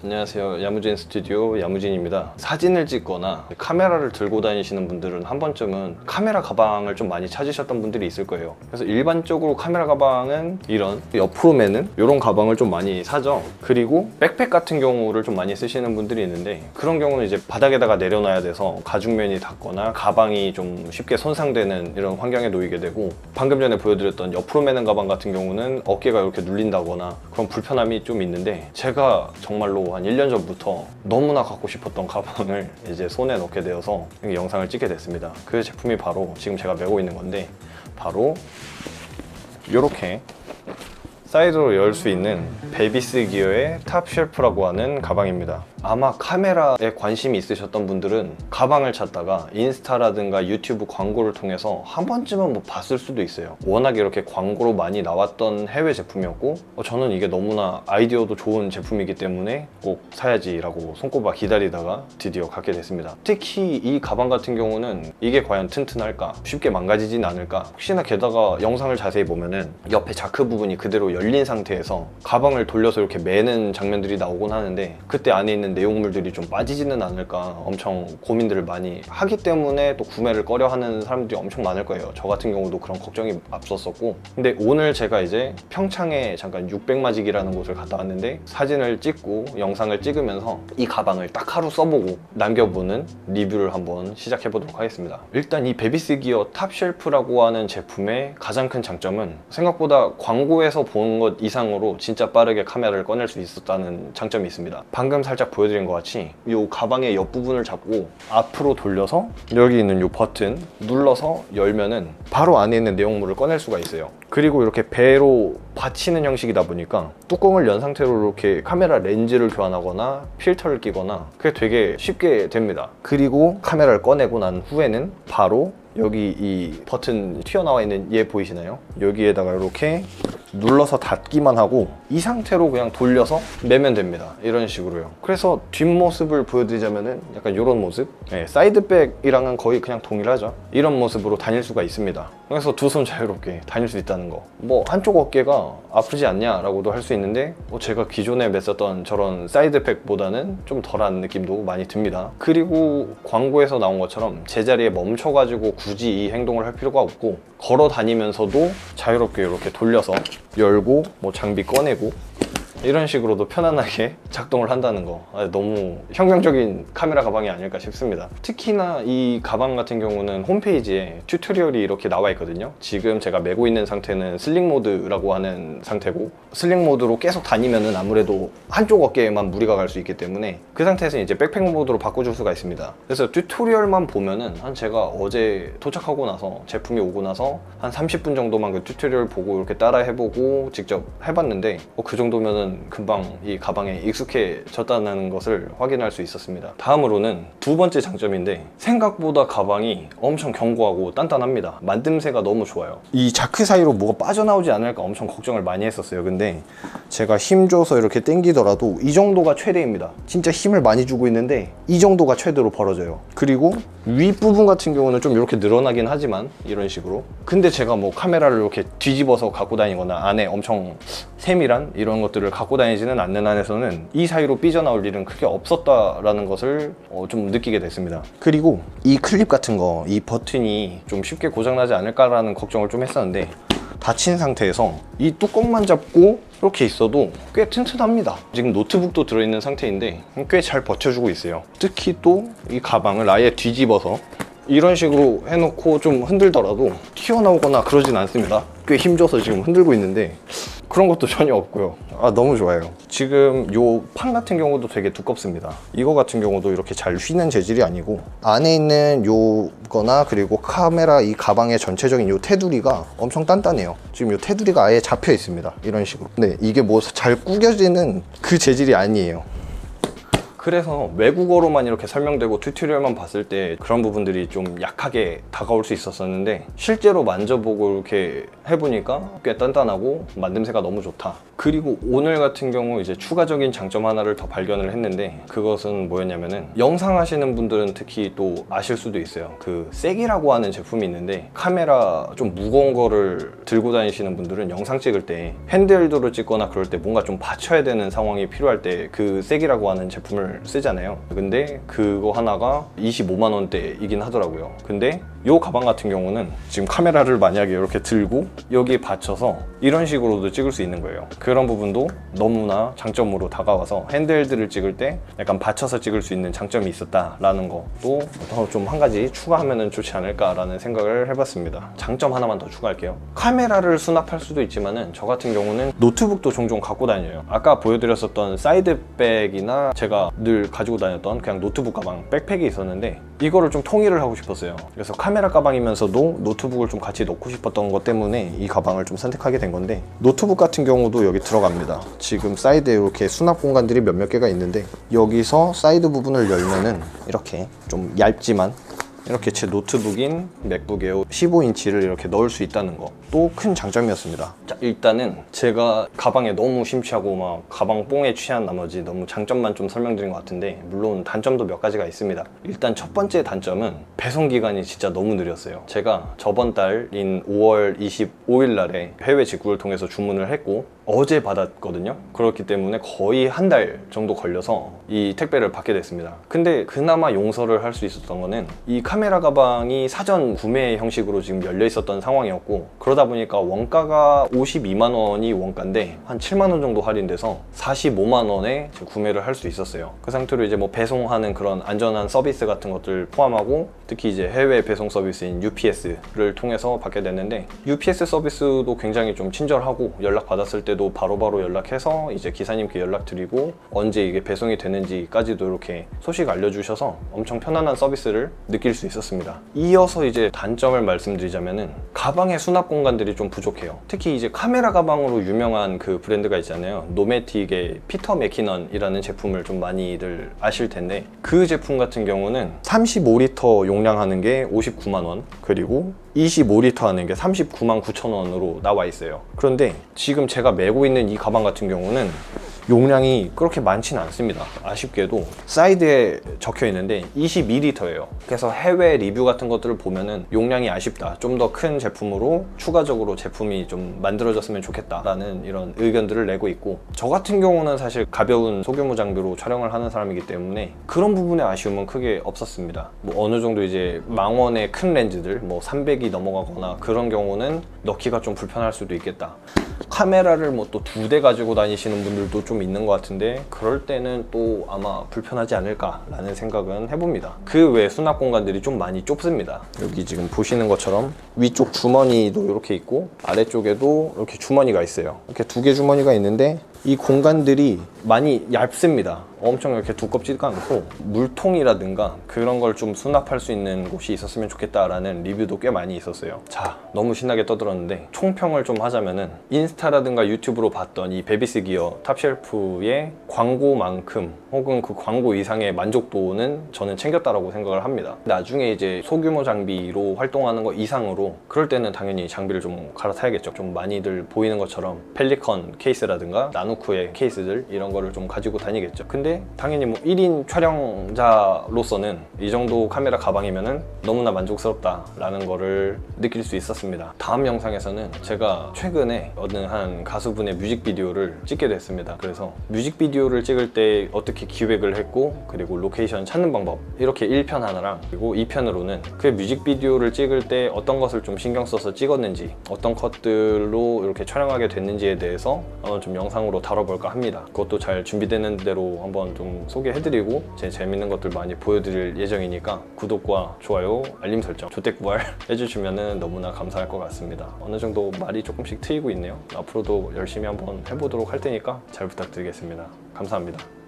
안녕하세요, 야무진 스튜디오 야무진입니다. 사진을 찍거나 카메라를 들고 다니시는 분들은 한 번쯤은 카메라 가방을 좀 많이 찾으셨던 분들이 있을 거예요. 그래서 일반적으로 카메라 가방은 이런 옆으로 매는 이런 가방을 좀 많이 사죠. 그리고 백팩 같은 경우를 좀 많이 쓰시는 분들이 있는데, 그런 경우는 이제 바닥에다가 내려놔야 돼서 가죽면이 닿거나 가방이 좀 쉽게 손상되는 이런 환경에 놓이게 되고, 방금 전에 보여드렸던 옆으로 매는 가방 같은 경우는 어깨가 이렇게 눌린다거나 그런 불편함이 좀 있는데, 제가 정말로 한 1년 전부터 너무나 갖고 싶었던 가방을 이제 손에 넣게 되어서 영상을 찍게 됐습니다. 그 제품이 바로 지금 제가 메고 있는 건데, 바로 이렇게 사이드로 열 수 있는 베비스 기어의 탑쉘프라고 하는 가방입니다. 아마 카메라에 관심이 있으셨던 분들은 가방을 찾다가 인스타라든가 유튜브 광고를 통해서 한 번쯤은 뭐 봤을 수도 있어요. 워낙 이렇게 광고로 많이 나왔던 해외 제품이었고, 저는 이게 너무나 아이디어도 좋은 제품이기 때문에 꼭 사야지라고 손꼽아 기다리다가 드디어 갖게 됐습니다. 특히 이 가방 같은 경우는 이게 과연 튼튼할까, 쉽게 망가지진 않을까, 혹시나 게다가 영상을 자세히 보면은 옆에 자크 부분이 그대로 열린 상태에서 가방을 돌려서 이렇게 매는 장면들이 나오곤 하는데, 그때 안에 있는 내용물들이 좀 빠지지는 않을까 엄청 고민들을 많이 하기 때문에 또 구매를 꺼려하는 사람들이 엄청 많을 거예요. 저 같은 경우도 그런 걱정이 앞섰었고, 근데 오늘 제가 이제 평창에 잠깐 600마지기라는 곳을 갔다 왔는데, 사진을 찍고 영상을 찍으면서 이 가방을 딱 하루 써보고 남겨보는 리뷰를 한번 시작해보도록 하겠습니다. 일단 이 베비스 기어 탑쉘프라고 하는 제품의 가장 큰 장점은 생각보다 광고에서 본 것 이상으로 진짜 빠르게 카메라를 꺼낼 수 있었다는 장점이 있습니다. 방금 살짝 보여드린 것 같이 이 가방의 옆부분을 잡고 앞으로 돌려서 여기 있는 이 버튼 눌러서 열면은 바로 안에 있는 내용물을 꺼낼 수가 있어요. 그리고 이렇게 배로 받치는 형식이다 보니까 뚜껑을 연 상태로 이렇게 카메라 렌즈를 교환하거나 필터를 끼거나 그게 되게 쉽게 됩니다. 그리고 카메라를 꺼내고 난 후에는 바로 여기 이 버튼 튀어나와 있는 얘 보이시나요? 여기에다가 이렇게 눌러서 닫기만 하고 이 상태로 그냥 돌려서 매면 됩니다. 이런 식으로요. 그래서 뒷모습을 보여드리자면은 약간 이런 모습, 사이드백이랑은 거의 그냥 동일하죠. 이런 모습으로 다닐 수가 있습니다. 그래서 두 손 자유롭게 다닐 수 있다는 거, 뭐 한쪽 어깨가 아프지 않냐 라고도 할 수 있는데, 제가 기존에 맸었던 저런 사이드백보다는 좀 덜한 느낌도 많이 듭니다. 그리고 광고에서 나온 것처럼 제자리에 멈춰가지고 굳이 이 행동을 할 필요가 없고, 걸어 다니면서도 자유롭게 이렇게 돌려서 열고 뭐 장비 꺼내고 이런 식으로도 편안하게 작동을 한다는 거, 너무 혁명적인 카메라 가방이 아닐까 싶습니다. 특히나 이 가방 같은 경우는 홈페이지에 튜토리얼이 이렇게 나와 있거든요. 지금 제가 메고 있는 상태는 슬링 모드라고 하는 상태고, 슬링 모드로 계속 다니면은 아무래도 한쪽 어깨에만 무리가 갈 수 있기 때문에 그 상태에서 이제 백팩 모드로 바꿔줄 수가 있습니다. 그래서 튜토리얼만 보면은 제가 어제 도착하고 나서 제품이 오고 나서 한 30분 정도만 그 튜토리얼 보고 이렇게 따라 해보고 직접 해봤는데, 그 정도면은 금방 이 가방에 익숙해졌다는 것을 확인할 수 있었습니다. 다음으로는 두 번째 장점인데, 생각보다 가방이 엄청 견고하고 단단합니다. 만듦새가 너무 좋아요. 이 자크 사이로 뭐가 빠져나오지 않을까 엄청 걱정을 많이 했었어요. 근데 제가 힘줘서 이렇게 당기더라도 이 정도가 최대입니다. 진짜 힘을 많이 주고 있는데 이 정도가 최대로 벌어져요. 그리고 윗부분 같은 경우는 좀 이렇게 늘어나긴 하지만 이런 식으로, 근데 제가 뭐 카메라를 이렇게 뒤집어서 갖고 다니거나 안에 엄청 세밀한 이런 것들을 갖고 다니지는 않는 한에서는 이 사이로 삐져나올 일은 크게 없었다라는 것을 좀 느끼게 됐습니다. 그리고 이 클립 같은 거, 이 버튼이 좀 쉽게 고장나지 않을까라는 걱정을 좀 했었는데, 닫힌 상태에서 이 뚜껑만 잡고 이렇게 있어도 꽤 튼튼합니다. 지금 노트북도 들어있는 상태인데 꽤 잘 버텨주고 있어요. 특히 또 이 가방을 아예 뒤집어서 이런 식으로 해놓고 좀 흔들더라도 튀어나오거나 그러진 않습니다. 꽤 힘줘서 지금 흔들고 있는데 그런 것도 전혀 없고요. 너무 좋아요. 지금 요 판 같은 경우도 되게 두껍습니다. 이거 같은 경우도 이렇게 잘 휘는 재질이 아니고, 안에 있는 요거나 그리고 카메라 이 가방의 전체적인 요 테두리가 엄청 단단해요. 지금 요 테두리가 아예 잡혀 있습니다. 이런 식으로. 네, 이게 뭐 잘 구겨지는 그 재질이 아니에요. 그래서 외국어로만 이렇게 설명되고 튜토리얼만 봤을 때 그런 부분들이 좀 약하게 다가올 수 있었었는데, 실제로 만져보고 이렇게 해보니까 꽤 단단하고 만듦새가 너무 좋다. 그리고 오늘 같은 경우 이제 추가적인 장점 하나를 더 발견을 했는데, 그것은 뭐였냐면은, 영상 하시는 분들은 특히 또 아실 수도 있어요. 그 쐐기라고 하는 제품이 있는데, 카메라 좀 무거운 거를 들고 다니시는 분들은 영상 찍을 때 핸드헬드로 찍거나 그럴 때 뭔가 좀 받쳐야 되는 상황이 필요할 때 그 쐐기라고 하는 제품을 쓰잖아요. 근데 그거 하나가 25만 원대이긴 하더라고요. 근데 이 가방 같은 경우는 지금 카메라를 만약에 이렇게 들고 여기에 받쳐서 이런 식으로도 찍을 수 있는 거예요. 그런 부분도 너무나 장점으로 다가와서 핸드헬드를 찍을 때 약간 받쳐서 찍을 수 있는 장점이 있었다라는 것도 좀 한 가지 추가하면 좋지 않을까라는 생각을 해봤습니다. 장점 하나만 더 추가할게요. 카메라를 수납할 수도 있지만은 저 같은 경우는 노트북도 종종 갖고 다녀요. 아까 보여드렸었던 사이드백이나 제가 늘 가지고 다녔던 그냥 노트북 가방 백팩이 있었는데, 이거를 좀 통일을 하고 싶었어요. 그래서 카메라 가방이면서도 노트북을 좀 같이 넣고 싶었던 것 때문에 이 가방을 좀 선택하게 된 건데, 노트북 같은 경우도 여기 들어갑니다. 지금 사이드에 이렇게 수납 공간들이 몇몇 개가 있는데, 여기서 사이드 부분을 열면은 이렇게 좀 얇지만 이렇게 제 노트북인 맥북 에어 15인치를 이렇게 넣을 수 있다는 것도 큰 장점이었습니다. 자, 일단은 제가 가방에 너무 심취하고 막 가방 뽕에 취한 나머지 너무 장점만 좀 설명드린 것 같은데, 물론 단점도 몇 가지가 있습니다. 일단 첫 번째 단점은 배송 기간이 진짜 너무 느렸어요. 제가 저번 달인 5월 25일 날에 해외 직구를 통해서 주문을 했고 어제 받았거든요. 그렇기 때문에 거의 한 달 정도 걸려서 이 택배를 받게 됐습니다. 근데 그나마 용서를 할 수 있었던 거는, 이 카메라 가방이 사전 구매 형식으로 지금 열려 있었던 상황이었고, 그러다 보니까 원가가 52만 원이 원가인데 한 7만 원 정도 할인돼서 45만 원에 구매를 할 수 있었어요. 그 상태로 이제 뭐 배송하는 그런 안전한 서비스 같은 것들 포함하고, 특히 이제 해외 배송 서비스인 UPS를 통해서 받게 됐는데, UPS 서비스도 굉장히 좀 친절하고, 연락 받았을 때도 바로바로 연락해서 이제 기사님께 연락드리고 언제 이게 배송이 되는지까지도 이렇게 소식 알려주셔서 엄청 편안한 서비스를 느낄 수 있었습니다. 이어서 이제 단점을 말씀드리자면은, 가방의 수납 공간들이 좀 부족해요. 특히 이제 카메라 가방으로 유명한 그 브랜드가 있잖아요. 노메틱의 피터 맥키넌이라는 제품을 좀 많이들 아실 텐데, 그 제품 같은 경우는 35리터 용량 하는 게 59만 원, 그리고 25리터 하는 게 39만 9천 원으로 나와 있어요. 그런데 지금 제가 메고 있는 이 가방 같은 경우는 용량이 그렇게 많지는 않습니다. 아쉽게도 사이드에 적혀 있는데 22리터예요. 그래서 해외 리뷰 같은 것들을 보면은 용량이 아쉽다, 좀 더 큰 제품으로 추가적으로 제품이 좀 만들어졌으면 좋겠다라는 이런 의견들을 내고 있고, 저 같은 경우는 사실 가벼운 소규모 장비로 촬영을 하는 사람이기 때문에 그런 부분의 아쉬움은 크게 없었습니다. 뭐 어느 정도 이제 망원의 큰 렌즈들, 뭐 300이 넘어가거나 그런 경우는 넣기가 좀 불편할 수도 있겠다. 카메라를 뭐 또 2대 가지고 다니시는 분들도 좀 있는 것 같은데, 그럴 때는 또 아마 불편하지 않을까라는 생각은 해봅니다. 그 외 수납 공간들이 좀 많이 좁습니다. 여기 지금 보시는 것처럼 위쪽 주머니도 이렇게 있고, 아래쪽에도 이렇게 주머니가 있어요. 이렇게 2개 주머니가 있는데 이 공간들이 많이 얇습니다. 엄청 이렇게 두껍지가 않고, 물통이라든가 그런 걸 좀 수납할 수 있는 곳이 있었으면 좋겠다라는 리뷰도 꽤 많이 있었어요. 자, 너무 신나게 떠들었는데 총평을 좀 하자면은, 인스타라든가 유튜브로 봤던 이 베비스 기어 탑쉘프의 광고만큼 혹은 그 광고 이상의 만족도는 저는 챙겼다라고 생각을 합니다. 나중에 이제 소규모 장비로 활동하는 거 이상으로, 그럴 때는 당연히 장비를 좀 갈아타야겠죠. 좀 많이들 보이는 것처럼 펠리컨 케이스라든가 나누쿠의 케이스들, 이런 거를 좀 가지고 다니겠죠. 근데 당연히 뭐 1인 촬영자로서는 이 정도 카메라 가방이면은 너무나 만족스럽다라는 거를 느낄 수 있었습니다. 다음 영상에서는 제가 최근에 어느 한 가수분의 뮤직비디오를 찍게 됐습니다. 그래서 뮤직비디오를 찍을 때 어떻게 기획을 했고, 그리고 로케이션 찾는 방법, 이렇게 1편 하나랑, 그리고 2편으로는 그 뮤직비디오를 찍을 때 어떤 것을 좀 신경 써서 찍었는지, 어떤 컷들로 이렇게 촬영하게 됐는지에 대해서 좀 영상으로 다뤄볼까 합니다. 그것도 잘 준비되는 대로 한번 좀 소개해드리고 제 재밌는 것들 많이 보여드릴 예정이니까 구독과 좋아요, 알림 설정, 조댓구알 해주시면 너무나 감사할 것 같습니다. 어느 정도 말이 조금씩 트이고 있네요. 앞으로도 열심히 한번 해보도록 할 테니까 잘 부탁드리겠습니다. 감사합니다.